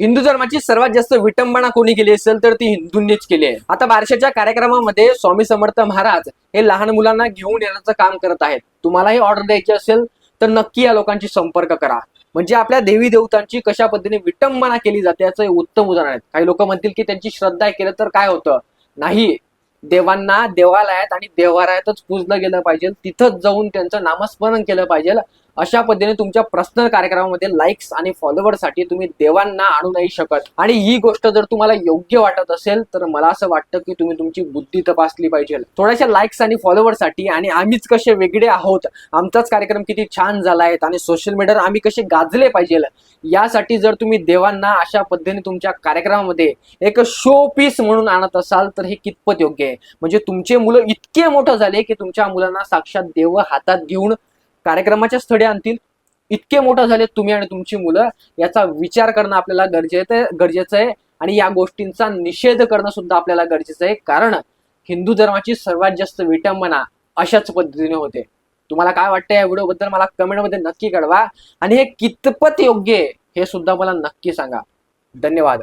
हिंदू धर्माची सर्वात जास्त विटंबना कोणी केली असेल तर ती हिंदूंनीच केली आहे। आता बारशाच्या कार्यक्रमामध्ये स्वामी समर्थ महाराज हे लहान मुलांना घेऊन येण्याचं काम करत आहेत। तुम्हालाही ऑर्डर द्यायची असेल तर नक्की या लोकांशी संपर्क करा। म्हणजे आपल्या देवी देवतांची कशा पद्धतीने विटंबना केली जाते याचं हे उत्तम उदाहरण आहे। काही लोक म्हणतील की त्यांची श्रद्धा केलं तर काय होतं, नाही, देवांना देवालयात आणि देवालयातच पूजलं गेलं पाहिजे, तिथंच जाऊन त्यांचं नामस्मरण केलं पाहिजे। अशा पद्धतीने तुमच्या पर्सनल कार्यक्रमामध्ये लाईक्स आणि फॉलोअरसाठी तुम्ही देवांना आणू नाही शकत। आणि ही गोष्ट जर तुम्हाला योग्य वाटत असेल तर मला असं वाटतं की तुम्ही तुमची बुद्धी तपासली पाहिजे। थोड्याशा लाईक्स आणि फॉलोअरसाठी आणि आम्हीच कसे वेगळे आहोत, आमचाच कार्यक्रम किती छान झालाय आणि सोशल मीडियावर आम्ही कसे गाजले पाहिजे, यासाठी जर तुम्ही देवांना अशा पद्धतीने तुमच्या कार्यक्रमामध्ये एक शो पीस म्हणून आणत असाल तर हे कितपत योग्य आहे। म्हणजे तुमचे मुलं इतके मोठं झाले की तुमच्या मुलांना साक्षात देव हातात घेऊन कार्यक्रमाच्या स्थळी आणतील, इतके मोठं झाले तुम्ही आणि तुमची मुलं, याचा विचार करणं आपल्याला गरजेचं आहे। आणि या गोष्टींचा निषेध करणं सुद्धा आपल्याला गरजेचं आहे, कारण हिंदू धर्माची सर्वात जास्त विटंबना अशाच पद्धतीने होते। तुम्हाला काय वाटतं या व्हिडिओबद्दल मला कमेंटमध्ये नक्की कळवा आणि हे कितपत योग्य आहे हे सुद्धा मला नक्की सांगा। धन्यवाद।